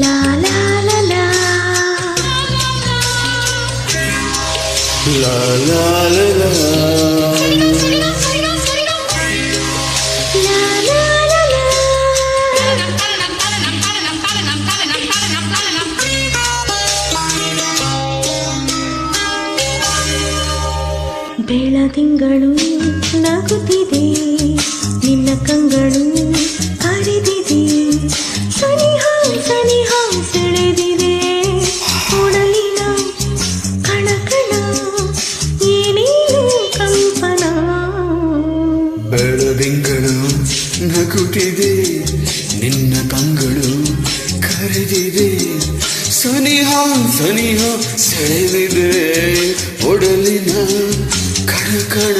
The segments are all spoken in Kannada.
La la la la La la la la ಬೆಳದಿಂಗಳು ನಗುತ್ತಿದೆ, ನಿನ್ನ ಕಂಗಳು ಕರೆದಿದೆ, ಸನಿಹ ಸನಿಹ ಸೆಳೆದಿದೆ, ಒಡಲಿನ ಕಣಕಣ ಏನೇನು ಕಂಪನ. ಬೆಳದಿಂಗಳು ನಗುತ್ತಿದೆ, ನಿನ್ನ ಕಂಗಳು ಕರೆದಿದೆ, ಸನಿಹ ಸನಿಹ ಸೆಳೆದಿದೆ, ಒಡಲಿನ ಕಣಕಣ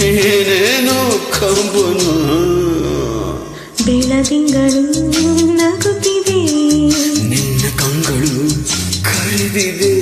ಏನೇನೋ ಕಂಪನ. ಬೆಳದಿಂಗಳು ನಗುತ್ತಿದೆ, ನಿನ್ನ ಕಂಗಳು ಕರೆದಿದೆ.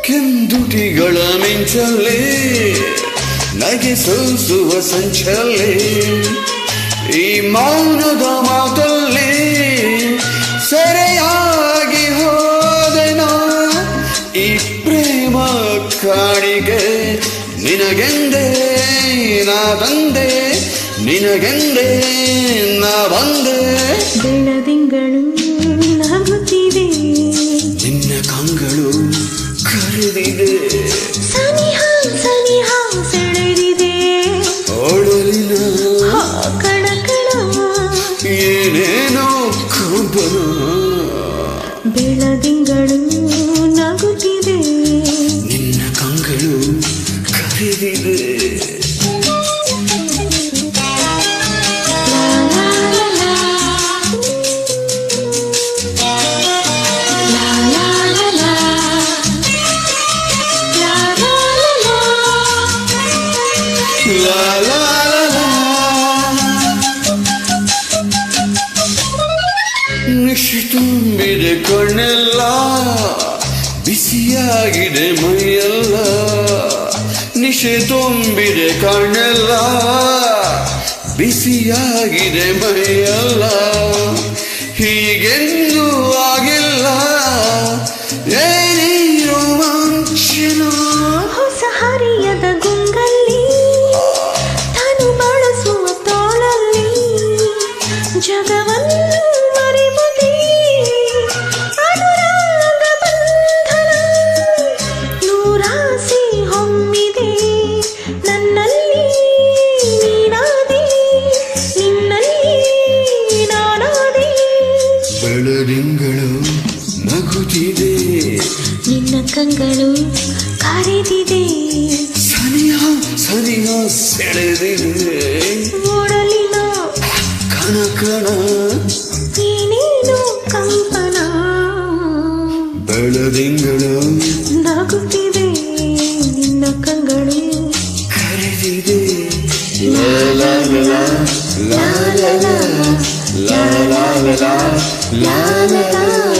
ಕೆಂದುಟಿಗಳ ಮಿಂಚಲ್ಲಿ ನಗೆ ಸೋಸುವ ಸಂಚಲ್ಲಿ, ಈ ಮೌನದ ಮಾತಲ್ಲಿ ಸೆರೆಯಾಗಿ ಹೋದೆನ, ಈ ಪ್ರೇಮ ಕಾಣಿಗೆ ನಿನಗೆಂದೇ ನಾ ಬಂದೆ, ನಿನಗೆಂದೇ ನಾ ಬಂದೆ. ಬೆಳದಿಂಗಳು ನಗುತ್ತಿದೆ, ನಿನ್ನ ಕಂಗಳು ಕರೆದಿದೆ, ಸನಿಹ ಸನಿಹ ಸೆಳೆದಿದೆ, ಒಡಲಿನ ಕಣಕಣ ಏನೇನೋ ಕಂಪನ. ಬೆಳದಿಂಗಳು ನಗುತ್ತಿದೆ, ನಿನ್ನ ಕಂಗಳು ಕರೆದಿದೆ. La la la la. ನಿಶೆ ತುಂಬಿದೆ ಕಣ್ಣೆಲ್ಲ, ಬಿಸಿಯಾಗಿದೆ ಮೈಯೆಲ್ಲ, ನಿಶೆ ತುಂಬಿದೆ ಕಣ್ಣೆಲ್ಲ, ಬಿಸಿಯಾಗಿದೆ ಮೈಯೆಲ್ಲ, ಹೀಗೆಂದೂ ಆಗಿಲ್ಲ ಏನೇ ರೋಮಾಂಚನ. ಹೊಸ ಹರಿಯದ ಗುಂಗಲ್ಲಿ ತಾನು ಬಳಸುವ ತೋಳಲ್ಲಿ ಜಗವನ್ನು ಮರೆಯುವುದೇ ಅನುರಾಗ ಬಂಧನ. ನೂರಾಸೆ ಹೊಮ್ಮಿದೆ ನನ್ನಲ್ಲಿ, ನೀನಾದೆ ನಿನ್ನಲ್ಲಿ ನಾನಾದೆ. ಬೆಳದಿಂಗಳು ನಗುತ್ತಿದೆ, ನಿನ್ನ ಕಂಗಳು ಕರೆದಿದೆ, ಸನಿಹ ಸನಿಹ ಸೆಳೆದಿದೆ, ಓಡಲಿನ ಕಣಕಣ ಏನೇನು ಕಂಪನ. ಬೆಳದಿಂಗಳು ನಗುತ್ತಿದೆ, ನಿನ್ನ ಕಂಗಳು ಕರೆದಿದೆ. ಲಾ ಲಾ ಲಾ ಲಾ ಲಾ ಲಾ ಲಾ ಲಾ ಲಾ ಲಾ ಲಾ ಲಾ.